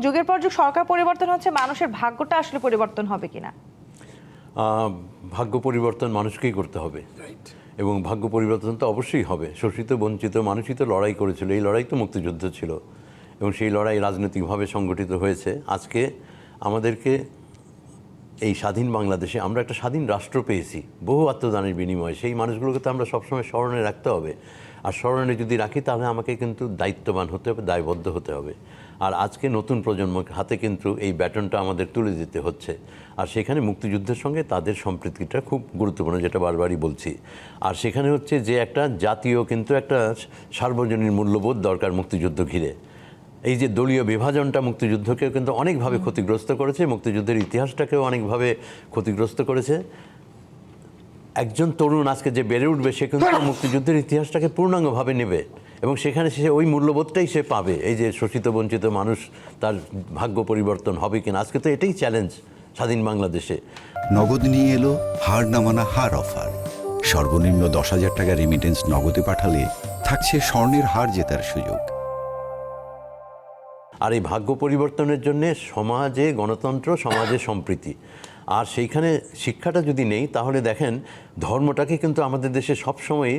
যুগের পর যুগ সরকার পরিবর্তন হচ্ছে, মানুষের ভাগ্যটা আসলে পরিবর্তন হবে কিনা? ভাগ্য পরিবর্তন মানুষকেই করতে হবে, এবং ভাগ্য পরিবর্তন তো অবশ্যই হবে। শোষিত বঞ্চিত মানুষই তো লড়াই করেছিল, এই লড়াই তো মুক্তিযুদ্ধ ছিল, এবং সেই লড়াই রাজনৈতিকভাবে সংগঠিত হয়েছে। আজকে আমাদেরকে এই স্বাধীন বাংলাদেশে আমরা একটা স্বাধীন রাষ্ট্র পেয়েছি বহু আত্মদানের বিনিময়ে। সেই মানুষগুলোকে তো আমরা সবসময় স্মরণে রাখতে হবে, আর স্মরণে যদি রাখি তাহলে আমাকে কিন্তু দায়িত্ববান হতে হবে, দায়বদ্ধ হতে হবে। আর আজকে নতুন প্রজন্মের হাতে কিন্তু এই ব্যাটনটা আমাদের তুলে দিতে হচ্ছে, আর সেখানে মুক্তিযুদ্ধের সঙ্গে তাদের সম্পৃক্তিটা খুব গুরুত্বপূর্ণ, যেটা বারবারই বলছি। আর সেখানে হচ্ছে যে একটা জাতীয় কিন্তু একটা সার্বজনীন মূল্যবোধ দরকার মুক্তিযুদ্ধ ঘিরে। এই যে দলীয় বিভাজনটা মুক্তিযুদ্ধকেও কিন্তু অনেকভাবে ক্ষতিগ্রস্ত করেছে, মুক্তিযুদ্ধের ইতিহাসটাকেও অনেকভাবে ক্ষতিগ্রস্ত করেছে। একজন তরুণ আজকে যে বেড়ে উঠবে সে কিন্তু মুক্তিযুদ্ধের ইতিহাসটাকে পূর্ণাঙ্গভাবে নেবে, এবং সেখানে সে ওই মূল্যবোধটাই সে পাবে। এই যে শোষিত বঞ্চিত মানুষ, তার ভাগ্য পরিবর্তন হবে কিনা, আজকে তো এটাই চ্যালেঞ্জ স্বাধীন বাংলাদেশে। নগদ নিয়ে এলো হার নামানা হার অফার। সর্বনিম্ন 10,000 টাকা রেমিটেন্স নগদে পাঠালে থাকছে স্বর্ণের হার জেতার সুযোগ। আর এই ভাগ্য পরিবর্তনের জন্য সমাজে গণতন্ত্র, সমাজে সম্প্রীতি, আর সেইখানে শিক্ষাটা যদি নেই তাহলে দেখেন ধর্মটাকে কিন্তু আমাদের দেশে সবসময়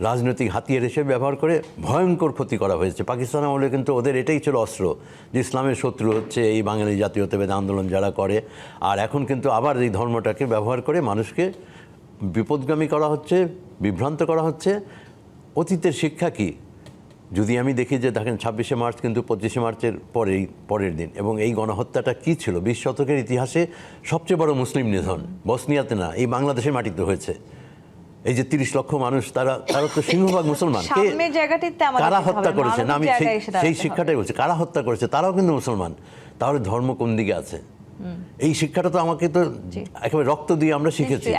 রাজনৈতিক হাতিয়ার হিসেবে ব্যবহার করে ভয়ঙ্কর ক্ষতি করা হয়েছে। পাকিস্তান আমলে কিন্তু ওদের এটাই ছিল অস্ত্র, যে ইসলামের শত্রু হচ্ছে এই বাঙালি জাতীয়তাবাদী আন্দোলন যারা করে। আর এখন কিন্তু আবার এই ধর্মটাকে ব্যবহার করে মানুষকে বিপদগামী করা হচ্ছে, বিভ্রান্ত করা হচ্ছে। অতীতের শিক্ষা কি? যদি আমি দেখি যে দেখেন 26শে মার্চ কিন্তু 25শে মার্চের পরের দিন, এবং এই গণহত্যাটা কি ছিল? 20 শতকের ইতিহাসে সবচেয়ে বড় মুসলিম নিধন বসনিয়াতে না, এই বাংলাদেশের মাটিতে হয়েছে। এই যে 30 লক্ষ মানুষ, তারা তো সিংহভাগ মুসলমান। কারা হত্যা করেছে? না, আমি সেই শিক্ষাটাই বলছি, কারা হত্যা করেছে? তারাও কিন্তু মুসলমান। তাহলে ধর্ম কোন দিকে আছে? এই শিক্ষাটা তো আমাকে তো একেবারে রক্ত দিয়ে আমরা শিখেছি।